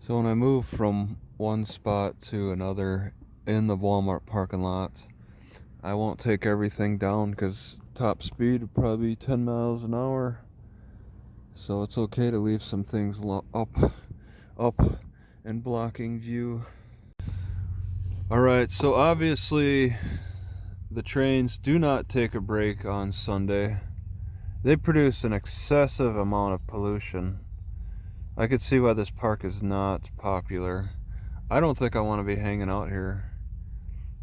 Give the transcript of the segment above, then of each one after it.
So when I move from one spot to another in the Walmart parking lot, I won't take everything down because top speed would probably be 10 miles an hour. So it's okay to leave some things up and blocking view. Alright, so obviously the trains do not take a break on Sunday. They produce an excessive amount of pollution. I could see why this park is not popular. I don't think I want to be hanging out here.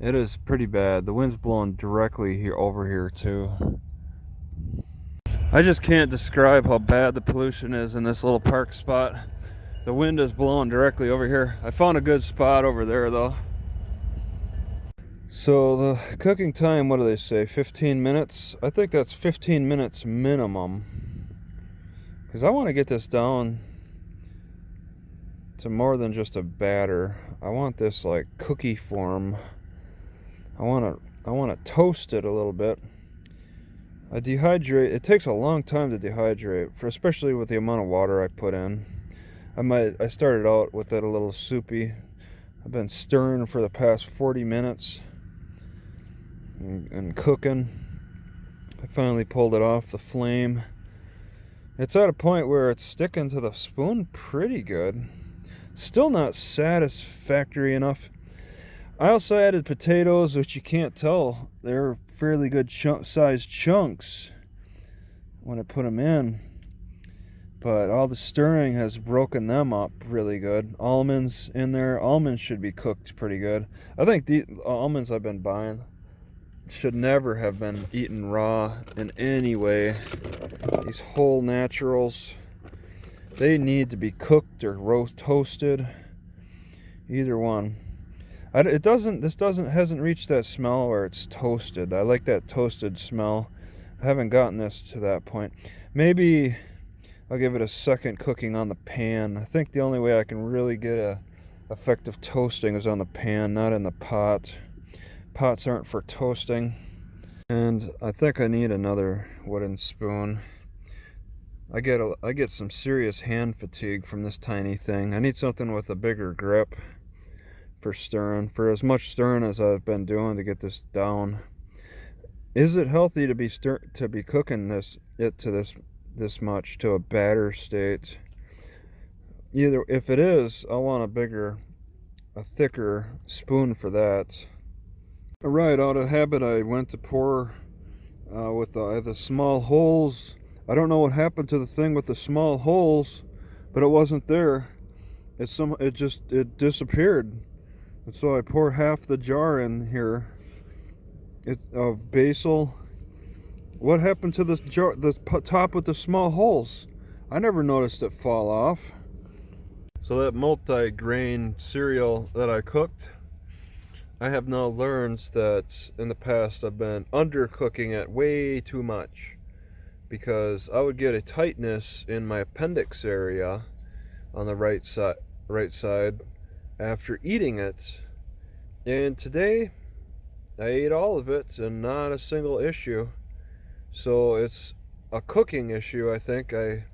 It is pretty bad. The wind's blowing directly here over here too. I just can't describe how bad the pollution is in this little park spot. The wind is blowing directly over here. I found a good spot over there though. So the cooking time, what do they say, 15 minutes? I think that's 15 minutes minimum, because I want to get this down to more than just a batter. I want this like cookie form. I want to toast it a little bit. I dehydrate. It takes a long time to dehydrate, especially with the amount of water I put in. I started out with it a little soupy. I've been stirring for the past 40 minutes and cooking. I finally pulled it off the flame. It's at a point where it's sticking to the spoon pretty good. Still not satisfactory enough. I also added potatoes, which you can't tell. They're fairly good sized chunks when I put them in. But all the stirring has broken them up really good. Almonds in there. Almonds should be cooked pretty good. I think the almonds I've been buying should never have been eaten raw in any way. These whole naturals, they need to be cooked or toasted. Either one. Hasn't reached that smell where it's toasted. I like that toasted smell. I haven't gotten this to that point. Maybe I'll give it a second cooking on the pan. I think the only way I can really get a effective toasting is on the pan, not in the pot. Pots aren't for toasting. And I think I need another wooden spoon. I get some serious hand fatigue from this tiny thing. I need something with a bigger grip for stirring, for as much stirring as I've been doing to get this down. Is it healthy to be cooking this much to a batter state? Either, if it is, I want a thicker spoon for that. Alright, out of habit I went to pour with the small holes. I don't know what happened to the thing with the small holes, but it wasn't there. It disappeared. And so I pour half the jar in here of basil. What happened to this jar, the top with the small holes? I never noticed it fall off. So that multi-grain cereal that I cooked, I have now learned that in the past I've been undercooking it way too much, because I would get a tightness in my appendix area on the right side after eating it. And today I ate all of it and not a single issue. So it's a cooking issue, I think. I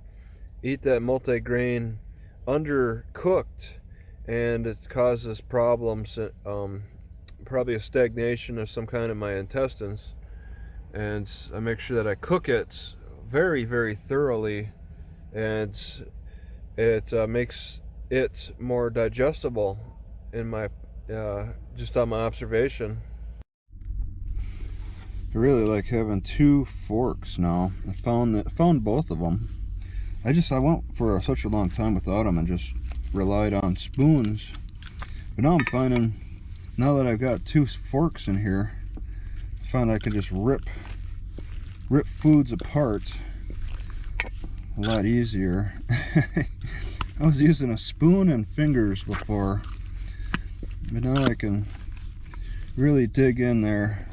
eat that multigrain undercooked and it causes problems, probably a stagnation of some kind in my intestines. And I make sure that I cook it very, very thoroughly, and it makes it more digestible in my just on my observation. I really like having two forks now. I found both of them. I went for such a long time without them and just relied on spoons. But now I'm finding, now that I've got two forks in here, I find I can just rip foods apart a lot easier. I was using a spoon and fingers before, but now I can really dig in there.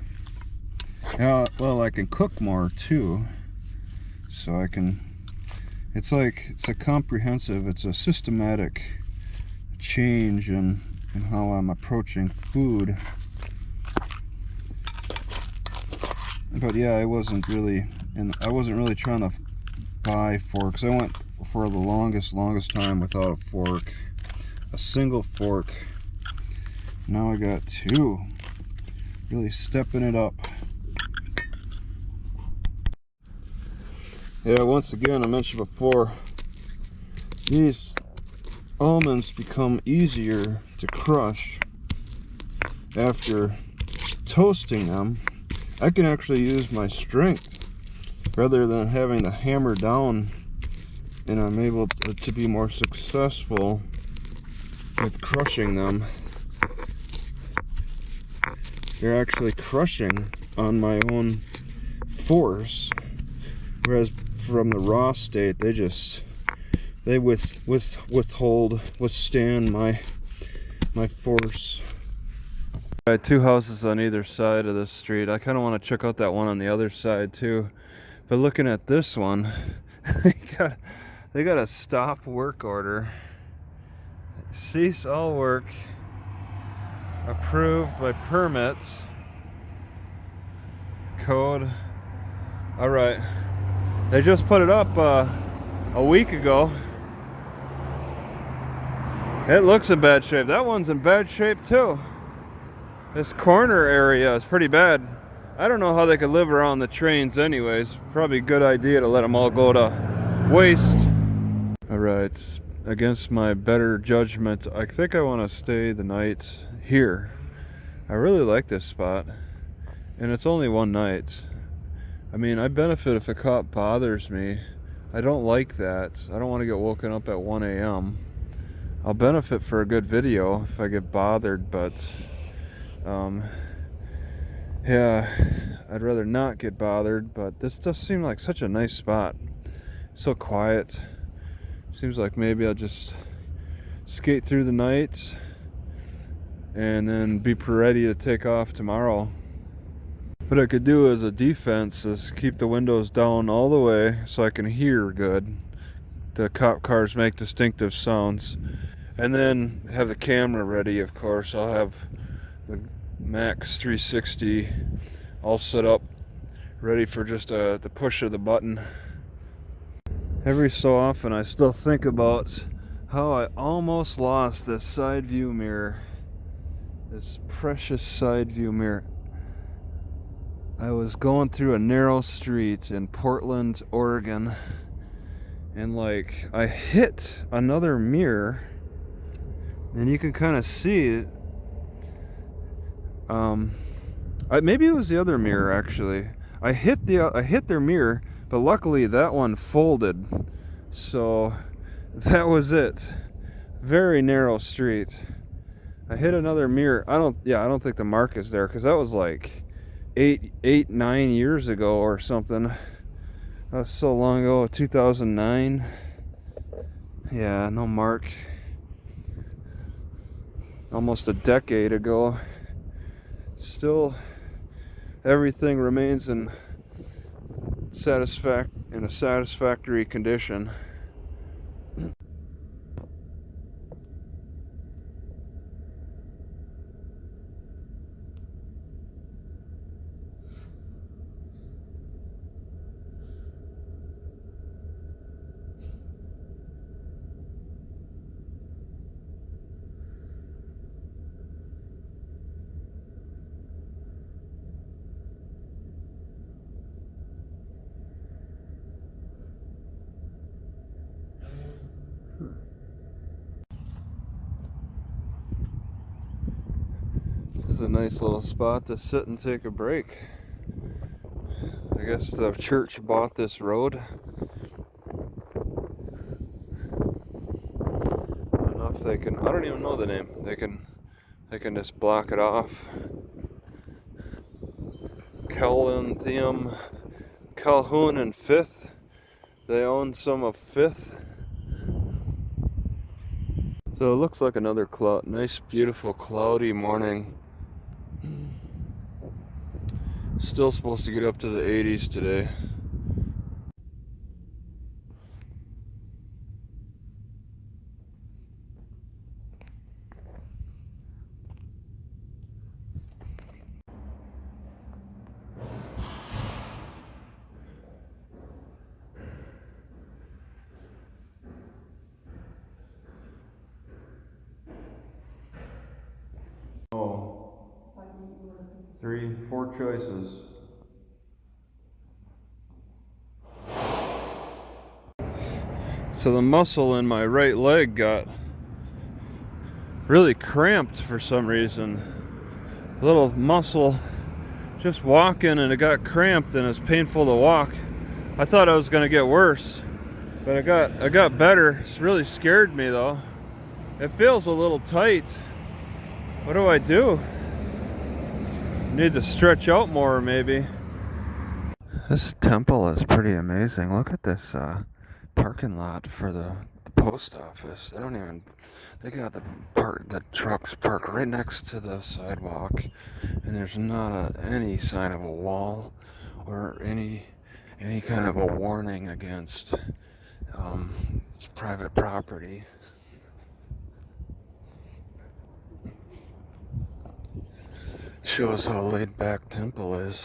Well, I can cook more too, so I can, it's a comprehensive, it's a systematic change in how I'm approaching food. But yeah, I wasn't really trying to buy forks. I went for the longest time without a fork. a single fork. Now I got two. Really stepping it up. Yeah, once again, I mentioned before, these almonds become easier to crush after toasting them. I can actually use my strength rather than having to hammer down, and I'm able to be more successful with crushing them. They're actually crushing on my own force, whereas from the raw state they withstand my force. All right, two houses on either side of this street. I kind of want to check out that one on the other side too, but looking at this one, they got a stop work order. Cease all work. Approved by permits. Code. All right. They just put it up a week ago. It looks in bad shape. That one's in bad shape too. This corner area is pretty bad. I don't know how they could live around the trains anyways. Probably a good idea to let them all go to waste. All right. Against my better judgment, I think I want to stay the night here. I really like this spot, and it's only one night. I mean, I benefit if a cop bothers me. I don't like that. I don't want to get woken up at 1 a.m. I'll benefit for a good video if I get bothered, but yeah, I'd rather not get bothered. But this does seem like such a nice spot. So quiet. Seems like maybe I'll just skate through the night and then be ready to take off tomorrow. What I could do as a defense is keep the windows down all the way so I can hear good. The cop cars make distinctive sounds. And then have the camera ready, of course. I'll have the Max 360 all set up, ready for just the push of the button. Every so often I still think about how I almost lost this side view mirror. This precious side view mirror. I was going through a narrow street in Portland, Oregon, and like I hit another mirror, and you can kind of see it. Maybe it was the other mirror actually. I hit their mirror, but luckily that one folded, so that was it. Very narrow street. I hit another mirror. I don't think the mark is there, because that was like 9 years ago or something. That's so long ago. 2009. Yeah, no mark. Almost a decade ago. Still, everything remains in a satisfactory condition. This is a nice little spot to sit and take a break. I guess the church bought this road. Enough they can, I don't even know the name. They can just block it off. Calhoun and Fifth. They own some of Fifth. So it looks like another nice, beautiful, cloudy morning. Still supposed to get up to the 80s today. Oh, 4 choices. So the muscle in my right leg got really cramped for some reason. A little muscle just walking, and it got cramped and it's painful to walk. I thought I was gonna get worse, but I got better. It's really scared me though. It feels a little tight. What do I do? Need to stretch out more maybe. This temple is pretty amazing. Look at this parking lot for the post office. They got the trucks parked right next to the sidewalk, and there's not any sign of a wall or any kind of a warning against private property. Shows how laid back temple is.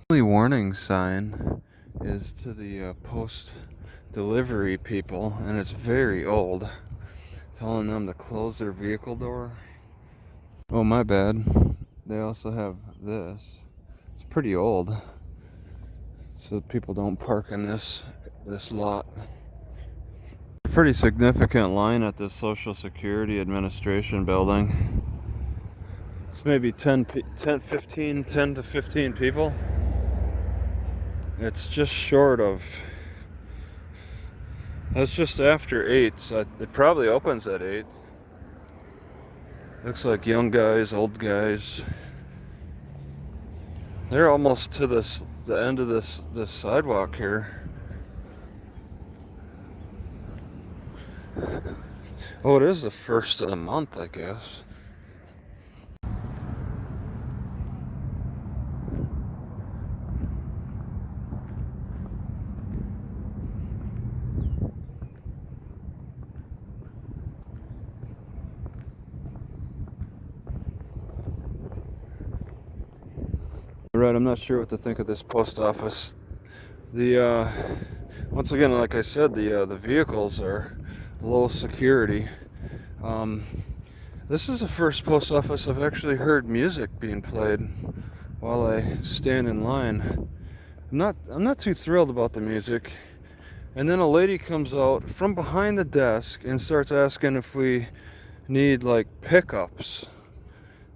The only warning sign is to the post delivery people, and it's very old, telling them to close their vehicle door. Oh, my bad. They also have this. It's pretty old, so people don't park in this lot. Pretty significant line at the Social Security Administration building. It's maybe 10 to 15 people. It's just short of. That's just after 8, so it probably opens at 8. Looks like young guys, old guys. They're almost to the end of this sidewalk here. Oh, it is the first of the month, I guess. Right, I'm not sure what to think of this post office. Once again, like I said, the vehicles are low security. This is the first post office I've actually heard music being played while I stand in line. I'm not too thrilled about the music. And then a lady comes out from behind the desk and starts asking if we need like pickups.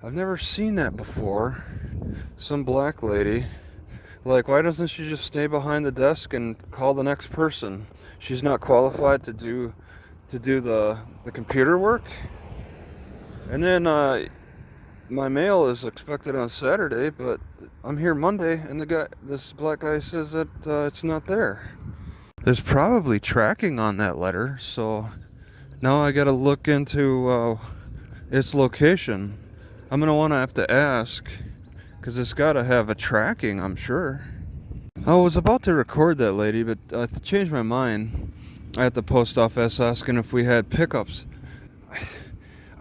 I've never seen that before. Some black lady. Like, why doesn't she just stay behind the desk and call the next person? She's not qualified to do the computer work. And then my mail is expected on Saturday, but I'm here Monday, and this black guy says that it's not there. There's probably tracking on that letter, so now I gotta look into its location. I'm gonna wanna have to ask, because it's gotta have a tracking, I'm sure. I was about to record that lady, but I changed my mind at the post office asking if we had pickups.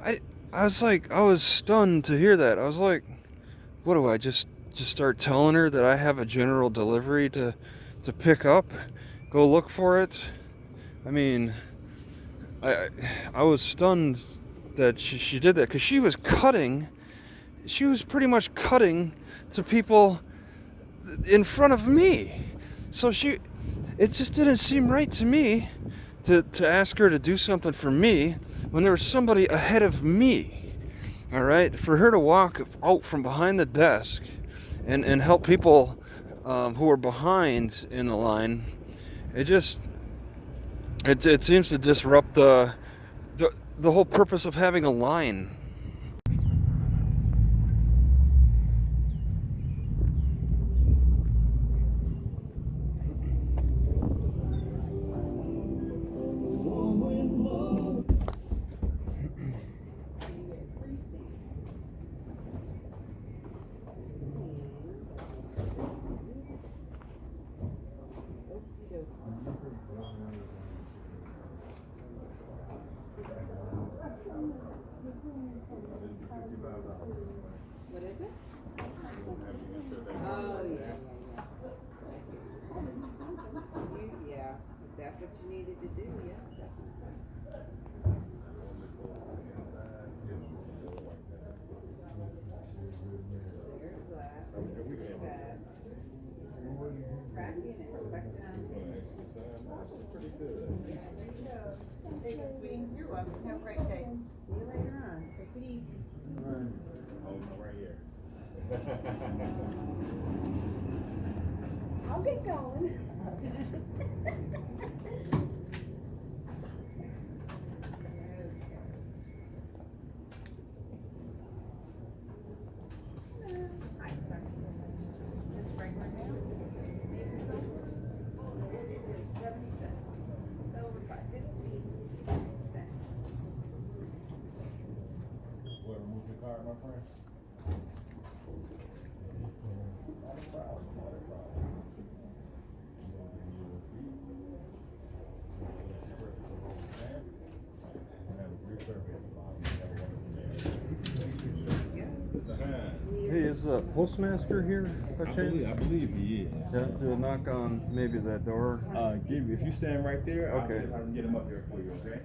I, I was like, I was stunned to hear that. I was like, what do I just start telling her that I have a general delivery to pick up? Go look for it? I mean, I I was stunned that she did that, because she was pretty much cutting to people in front of me. So it just didn't seem right to me to ask her to do something for me when there was somebody ahead of me. All right, for her to walk out from behind the desk and help people who are behind in the line, it seems to disrupt the whole purpose of having a line. What is it? Oh, yeah. Yeah, if that's what you needed to do, yeah. can expect them. Pretty good. Yeah, there you go. Thank you, sweetie. You're welcome. Have a great day. See you later on. Take it easy. Hold on right here. I'll get going. Hi, sorry. Just regular now. See if it's over. It is 70 cents. It's over by 15 cents. Well, remove the card, my friend. Not a problem, not a problem. Hey, is the postmaster here by chance? I believe he is. Yeah, to knock on maybe that door. If you stand right there, I'll see Okay. if I can get him up here for you, okay?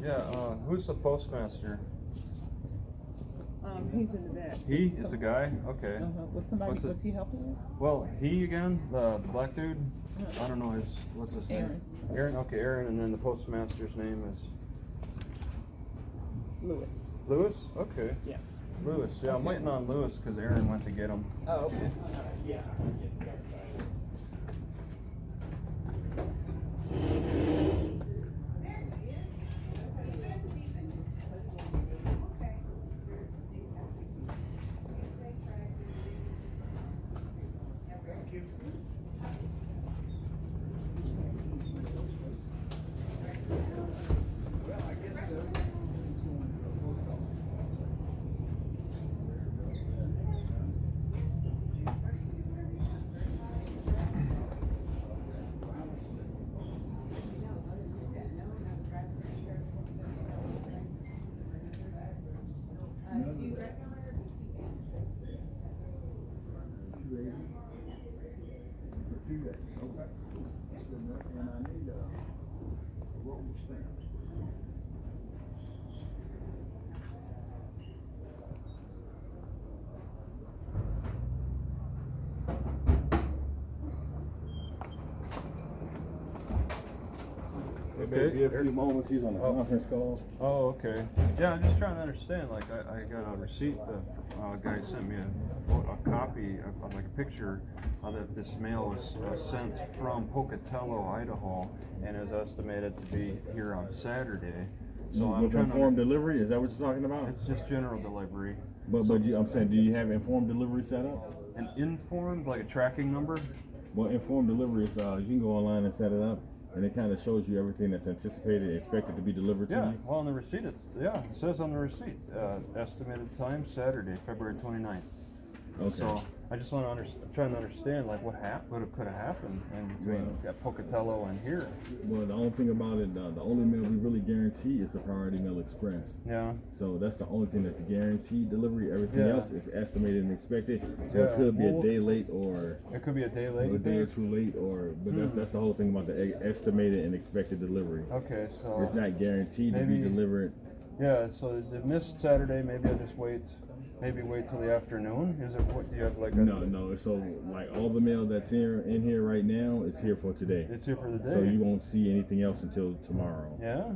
Yeah, who's the postmaster? He's in the back. He is a guy? Okay. Was somebody, What's his- was he helping you? Well, he again, the black dude? I don't know what's his name? Aaron. Aaron, okay, Aaron, and then the postmaster's name is Lewis. Lewis? Okay. Yeah. Lewis, yeah, I'm waiting on Lewis because Aaron went to get him. Oh, okay. Maybe a few moments, he's on a Oh. conference call. Oh, okay. Yeah, I'm just trying to understand, like, I got a receipt, the guy sent me a copy, of like a picture, that this mail was sent from Pocatello, Idaho, and is estimated to be here on Saturday. So I'm With trying informed to, delivery, is that what you're talking about? it's just general delivery. But I'm saying, do you have informed delivery set up? An informed, like a tracking number? Well, informed delivery is, you can go online and set it up, and it kind of shows you everything that's anticipated, expected to be delivered to Yeah, you. well, on the receipt, it says on the receipt, estimated time, Saturday, February 29th. Okay. So I just want to trying to understand like what could have happened in between Pocatello and here. Well, the only thing about it, the only mail we really guarantee is the Priority Mail Express. Yeah. So that's the only thing that's guaranteed delivery. Everything Yeah. else is estimated and expected. So Yeah. it could be Well, a day late or It could be a day late. a day or two late, but that's the whole thing about the estimated and expected delivery. Okay, so It's not guaranteed to be maybe- delivered. yeah. So the missed Saturday. Maybe I just wait. Maybe wait till the afternoon. Is it what do you have like? No. So like all the mail that's in here right now is here for today. It's here for the day. So you won't see anything else until tomorrow. Yeah.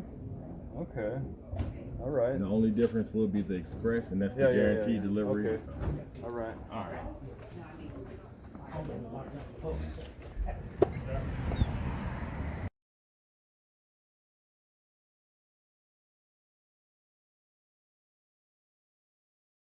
Okay. All right. And the only difference will be the express, and that's the Yeah. guaranteed delivery. Okay. All right. All right.